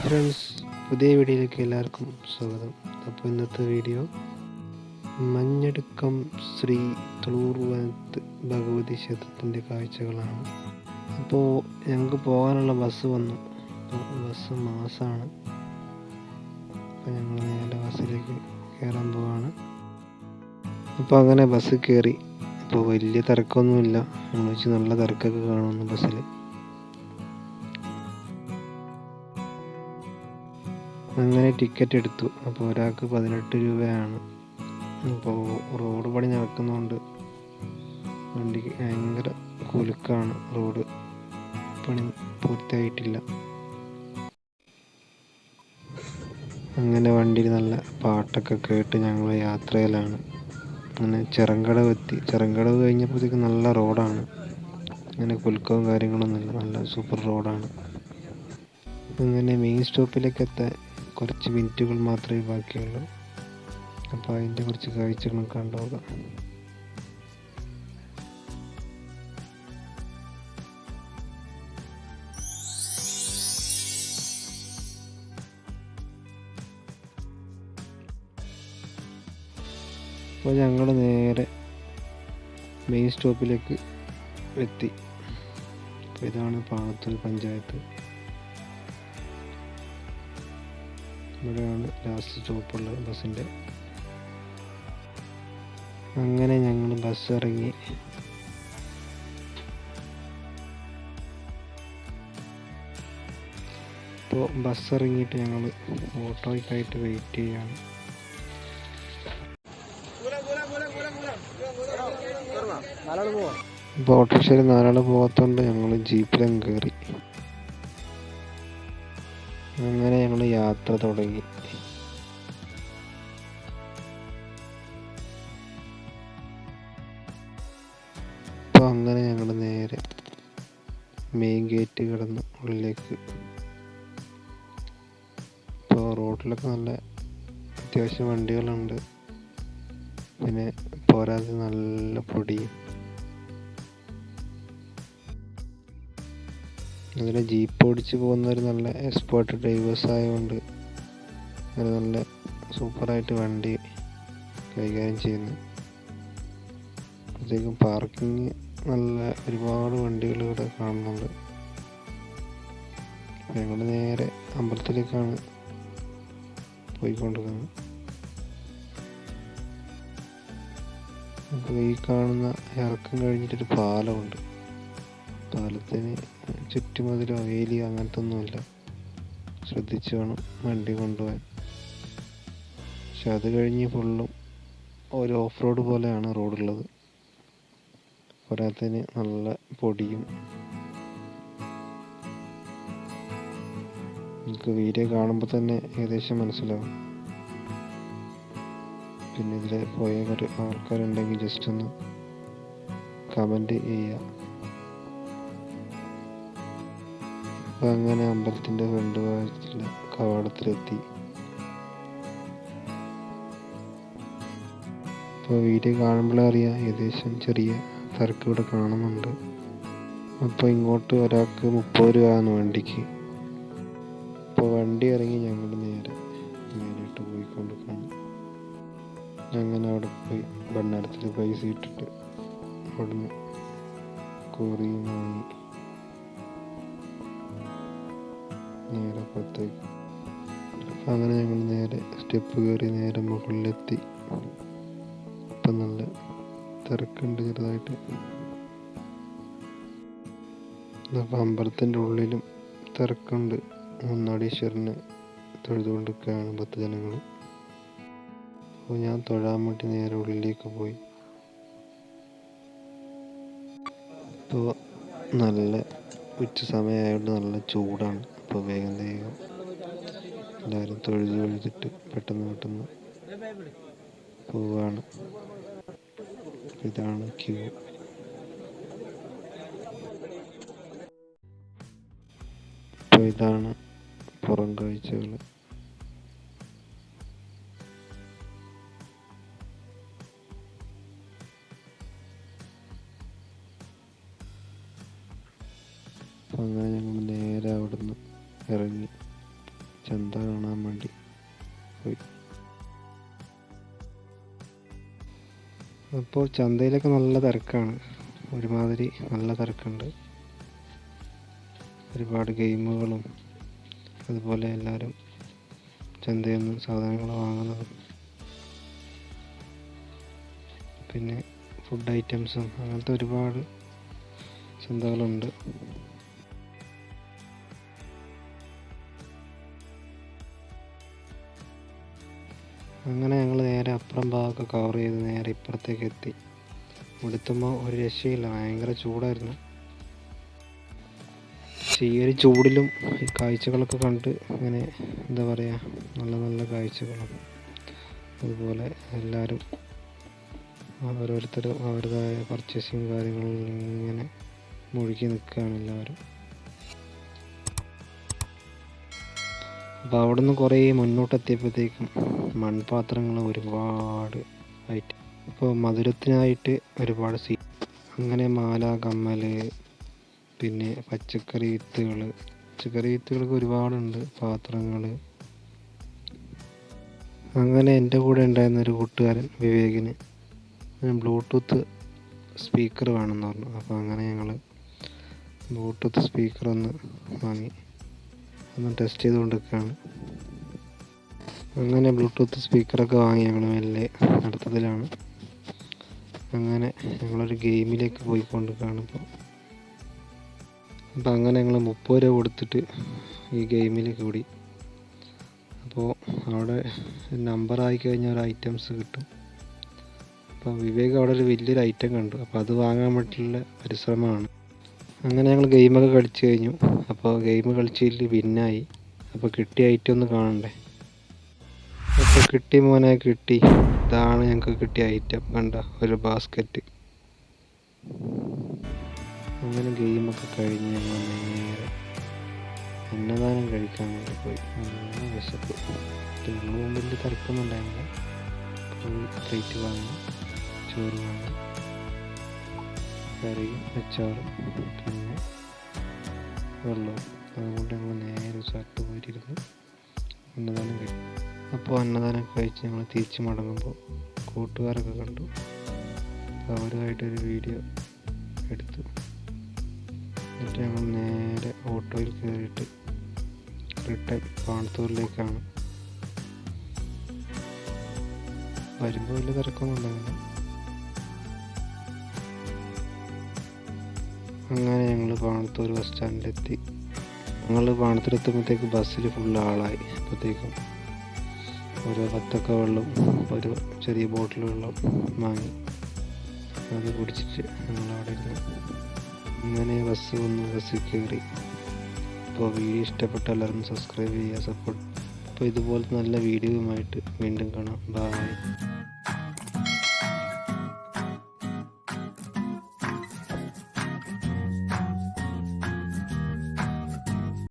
Friends, പുതിയ വീഡിയോയിലേക്ക് എല്ലാവർക്കും സ്വാഗതം. അപ്പോൾ ഇന്നത്തെ വീഡിയോ മഞ്ഞടുക്കം ശ്രീ തുളൂർവനത്ത് ഭഗവതി ക്ഷേത്രത്തിൻ്റെ കാഴ്ചകളാണ്. അപ്പോൾ ഞങ്ങൾക്ക് പോകാനുള്ള ബസ് വന്നു. ബസ് മാസമാണ്. അപ്പോൾ ഞങ്ങൾ നേരെ ബസ്സിലേക്ക് കയറാൻ പോവാണ്. അപ്പോൾ അങ്ങനെ ബസ് കയറി. അപ്പോൾ വലിയ തിരക്കൊന്നുമില്ല. ഞങ്ങൾ വെച്ച് നല്ല തിരക്കൊക്കെ കാണുന്നു ബസ്സിൽ. അങ്ങനെ ടിക്കറ്റ് എടുത്തു. അപ്പോൾ ഒരാൾക്ക് 18 രൂപയാണ്. അപ്പോൾ റോഡ് പണി നടക്കുന്നതുകൊണ്ട് വണ്ടിക്ക് ഭയങ്കര കുലുക്കാണ്. റോഡ് പണി പൂർത്തിയായിട്ടില്ല. അങ്ങനെ വണ്ടിയിൽ നല്ല പാട്ടൊക്കെ കേട്ട് ഞങ്ങൾ യാത്രയിലാണ്. അങ്ങനെ ചിറങ്കടവ് എത്തി. ചിറങ്കടവ് കഴിഞ്ഞപ്പോഴത്തേക്ക് നല്ല റോഡാണ്. അങ്ങനെ കുലുക്കവും കാര്യങ്ങളൊന്നുമില്ല. നല്ല സൂപ്പർ റോഡാണ്. അങ്ങനെ മെയിൻ സ്റ്റോപ്പിലേക്ക് എത്താൻ കുറച്ച് മിനിറ്റുകൾ മാത്രമേ ബാക്കിയുള്ളൂ. അപ്പോൾ അതിൻ്റെ കുറച്ച് കാഴ്ചകളും കണ്ടുപോകാം. അപ്പോൾ ഞങ്ങൾ നേരെ മെയിൻ സ്റ്റോപ്പിലേക്ക് എത്തി. അപ്പോൾ ഇതാണ് പാണത്തൂർ പഞ്ചായത്ത്. ഇവിടെയാണ് ലാസ്റ്റ് സ്റ്റോപ്പുള്ളത് ബസ്സിൻ്റെ. അങ്ങനെ ഞങ്ങൾ ബസ് ഇറങ്ങി. ഇപ്പോൾ ബസ് ഇറങ്ങിയിട്ട് ഞങ്ങൾ ഓട്ടോയ്ക്കായിട്ട് വെയിറ്റ് ചെയ്യുകയാണ്. ഇപ്പോൾ ഓട്ടോറിക്ഷയിൽ 4 ആൾ പോകാത്തതുകൊണ്ട് ഞങ്ങൾ ജീപ്പിലും കയറി. അങ്ങനെ ഞങ്ങൾ യാത്ര തുടങ്ങി. അപ്പോൾ അങ്ങനെ ഞങ്ങൾ നേരെ മെയിൻ ഗേറ്റ് കടന്ന് ഉള്ളിലേക്ക്. ഇപ്പോൾ റോഡിലൊക്കെ നല്ല അത്യാവശ്യം വണ്ടികളുണ്ട്. പിന്നെ പോരാതെ നല്ല പൊടിയും. അതിൽ ജീപ്പ് ഓടിച്ച് പോകുന്നവർ നല്ല എക്സ്പേർട്ട് ഡ്രൈവേഴ്സ് ആയതുകൊണ്ട് അങ്ങനെ നല്ല സൂപ്പറായിട്ട് വണ്ടി കൈകാര്യം ചെയ്യുന്നു. അപ്പോഴത്തേക്കും പാർക്കിങ് നല്ല ഒരുപാട് വണ്ടികൾ ഇവിടെ കാണുന്നുണ്ട്. ഞങ്ങൾ നേരെ അമ്പലത്തിലേക്കാണ് പോയിക്കൊണ്ടിരിക്കുന്നത്. അപ്പോൾ ഈ കാണുന്ന ഇറക്കം കഴിഞ്ഞിട്ടൊരു പാലമുണ്ട്. പാലത്തിന് ചുറ്റുമതിലോ വേലിയോ അങ്ങനത്തെ ഒന്നുമില്ല. ശ്രദ്ധിച്ച് വേണം വണ്ടി കൊണ്ടുപോകാൻ. പക്ഷെ അത് കഴിഞ്ഞ് ഫുള്ളും ഒരു ഓഫ് റോഡ് പോലെയാണ് റോഡുള്ളത്. പോരാത്തതിന് നല്ല പൊടിയും. നിങ്ങൾക്ക് വീഡിയോ കാണുമ്പോൾ തന്നെ ഏകദേശം മനസ്സിലാവും. പിന്നെ ഇതിൽ പോയ ആൾക്കാരുണ്ടെങ്കിൽ ജസ്റ്റ് ഒന്ന് കമൻറ്റ് ചെയ്യുക. അപ്പോൾ അങ്ങനെ അമ്പലത്തിൻ്റെ ഫ്രണ്ട് ഭാഗത്തുള്ള കവാടത്തിലെത്തി. അപ്പോൾ വീഡിയോ കാണുമ്പോഴേ അറിയാം ഏകദേശം ചെറിയ തിരക്ക് ഇവിടെ കാണുന്നുണ്ട്. അപ്പോൾ ഇങ്ങോട്ട് ഒരാൾക്ക് 30 രൂപയാണ് വണ്ടിക്ക്. അപ്പോൾ വണ്ടി ഇറങ്ങി ഞങ്ങൾ നേരിട്ട് പോയിക്കൊണ്ടിരിക്കണം. അങ്ങനെ അവിടെ പോയി ഭണ്ണാരത്തിൽ പൈസ ഇട്ടിട്ട് അവിടുന്ന് കോറിയും വാങ്ങി നേരെ പുറത്തേക്ക്. അപ്പം അങ്ങനെ ഞങ്ങൾ നേരെ സ്റ്റെപ്പ് കയറി നേരെ മുകളിലെത്തി. ഇപ്പം നല്ല തിരക്കുണ്ട് ചെറുതായിട്ട്. അപ്പം അമ്പലത്തിൻ്റെ ഉള്ളിലും തിരക്കുണ്ട്. മുന്നാടീശ്വരനെ തൊഴുതുകൊണ്ടിരിക്കുകയാണ് ഭക്തജനങ്ങൾ. അപ്പോൾ ഞാൻ തൊഴാൻ വേണ്ടി നേരെ ഉള്ളിലേക്ക് പോയി. ഇപ്പോൾ നല്ല ഉച്ച സമയമായതുകൊണ്ട് നല്ല ചൂടാണ്. അപ്പോൾ വേഗം എല്ലാവരും തൊഴുതിട്ട് പെട്ടെന്ന് പോവാണ്. ഇതാണ് ക്യൂ. അപ്പോൾ ഇതാണ് പുറം കാഴ്ചകൾ. അങ്ങനെ ഞങ്ങൾ നേരെ അവിടുന്ന് ഇറങ്ങി ചന്ത കാണാൻ വേണ്ടി പോയി. അപ്പോൾ ചന്തയിലൊക്കെ നല്ല തിരക്കാണ്, ഒരുമാതിരി നല്ല തിരക്കുണ്ട്. ഒരുപാട് ഗെയിമുകളും അതുപോലെ എല്ലാവരും ചന്തയിൽ നിന്ന് സാധനങ്ങൾ വാങ്ങുന്നതും പിന്നെ ഫുഡ് ഐറ്റംസും അങ്ങനത്തെ ഒരുപാട് ചന്തകളുണ്ട്. അങ്ങനെ ഞങ്ങൾ നേരെ അപ്പുറം ഭാഗമൊക്കെ കവർ ചെയ്ത് നേരെ ഇപ്പുറത്തേക്ക് എത്തി. ഇവിടെത്തുമ്പോൾ ഒരു രക്ഷയില്ല, ഭയങ്കര ചൂടായിരുന്നു. പക്ഷേ ഈ ഒരു ചൂടിലും ഈ കാഴ്ചകളൊക്കെ കണ്ട് ഇങ്ങനെ എന്താ പറയുക, നല്ല നല്ല കാഴ്ചകളും അതുപോലെ എല്ലാവരും ഓരോരുത്തരും അവരുടേതായ പർച്ചേസിങ് കാര്യങ്ങളിൽ ഇങ്ങനെ മുഴുകി നിൽക്കുകയാണ് എല്ലാവരും. അപ്പോൾ അവിടെ നിന്ന് കുറേ മുന്നോട്ടെത്തിയപ്പോഴത്തേക്കും മൺപാത്രങ്ങൾ ഒരുപാട് ആയിട്ട്, ഇപ്പോൾ മധുരത്തിനായിട്ട് ഒരുപാട് അങ്ങനെ മാല, കമ്മൽ, പിന്നെ പച്ചക്കറി വിത്തുകൾക്ക് ഒരുപാടുണ്ട്, പാത്രങ്ങൾ. അങ്ങനെ എൻ്റെ കൂടെ ഉണ്ടായിരുന്നൊരു കൂട്ടുകാരൻ വിവേകിന് ബ്ലൂടൂത്ത് സ്പീക്കർ വേണമെന്ന് പറഞ്ഞു. അപ്പോൾ അങ്ങനെ ഞങ്ങൾ ബ്ലൂടൂത്ത് സ്പീക്കർ ഒന്ന് വാങ്ങി, ഒന്ന് ടെസ്റ്റ് ചെയ്തുകൊണ്ടിരിക്കുകയാണ്. അങ്ങനെ ബ്ലൂടൂത്ത് സ്പീക്കറൊക്കെ വാങ്ങി ഞങ്ങൾ മെല്ലെ നടത്തത്തിലാണ്. അങ്ങനെ ഞങ്ങളൊരു ഗെയിമിലേക്ക് പോയിക്കൊണ്ടിരിക്കുകയാണ് ഇപ്പോൾ. അപ്പോൾ അങ്ങനെ ഞങ്ങൾ 30 രൂപ കൊടുത്തിട്ട് ഈ ഗെയിമിലേക്ക് കൂടി. അപ്പോൾ അവിടെ നമ്പറായി കഴിഞ്ഞാൽ ഒരു ഐറ്റംസ് കിട്ടും. അപ്പോൾ വിവേക് അവിടെ ഒരു വലിയൊരു ഐറ്റം കണ്ടു, അപ്പോൾ അത് വാങ്ങാൻ വേണ്ടിയിട്ടുള്ള പരിശ്രമമാണ്. അങ്ങനെ ഞങ്ങൾ ഗെയിമൊക്കെ കളിച്ച് കഴിഞ്ഞു. അപ്പോൾ ഗെയിം കളിച്ചതിൽ വിന്നായി. അപ്പോൾ കിട്ടിയ ഐറ്റം ഒന്ന് കാണണ്ടേ. അപ്പോൾ കിട്ടി മോനെ, കിട്ടി. ഇതാണ് ഞങ്ങൾക്ക് കിട്ടിയ ഐറ്റം, കണ്ട ഒരു ബാസ്ക്കറ്റ്. അങ്ങനെ ഗെയിമൊക്കെ കഴിഞ്ഞ് ഞങ്ങൾ നേരെ അന്നദാനം കഴിക്കാൻ വേണ്ടി പോയി. നല്ല വിശപ്പ്. ഞങ്ങൾ മുമ്പിൽ തിരക്കൊന്നും ഉണ്ടായിരുന്നില്ല. പ്ലേറ്റ് വാങ്ങി, ചോറ് വാങ്ങി, കറിയും അച്ചാറും പിന്നെ വെള്ളവും. അതുകൊണ്ട് ഞങ്ങൾ നേരെ സ്ഥലത്ത് പോയിട്ടിരുന്നു അന്നദാനം കഴിക്കും. അപ്പോൾ അന്നദാനം കഴിച്ച് ഞങ്ങൾ തിരിച്ച് മടങ്ങുമ്പോൾ കൂട്ടുകാരൊക്കെ കണ്ടു. അപ്പോൾ അവരുമായിട്ടൊരു വീഡിയോ എടുത്തു. എന്നിട്ട് ഞങ്ങൾ നേരെ ഓട്ടോയിൽ കയറിയിട്ട് റിട്ടേൺ പാണത്തൂരിലേക്കാണ്. വരുമ്പോൾ വലിയ തിരക്കൊന്നും ഉണ്ടാവില്ല. അങ്ങനെ ഞങ്ങൾ പാണത്തൂർ ബസ് സ്റ്റാൻഡിലെത്തി. ഞങ്ങൾ പാണത്തൂരെത്തുമ്പോഴത്തേക്ക് ബസ്സിൽ ഫുള്ള് ആളായി. അപ്പോഴത്തേക്കും ഒരു ബത്തക്ക വെള്ളം, ഒരു ചെറിയ ബോട്ടിൽ വെള്ളം വാങ്ങി അത് കുടിച്ചിട്ട് ഞങ്ങളവിടെ ഇരുന്നു. അങ്ങനെ ബസ് വന്നു, ബസ്സിൽ കയറി. അപ്പോൾ വീഡിയോ ഇഷ്ടപ്പെട്ട എല്ലാവരും സബ്സ്ക്രൈബ് ചെയ്യുക, സപ്പോർട്ട്. അപ്പോൾ ഇതുപോലത്തെ നല്ല വീഡിയോയുമായിട്ട് വീണ്ടും കാണാം. ബൈ.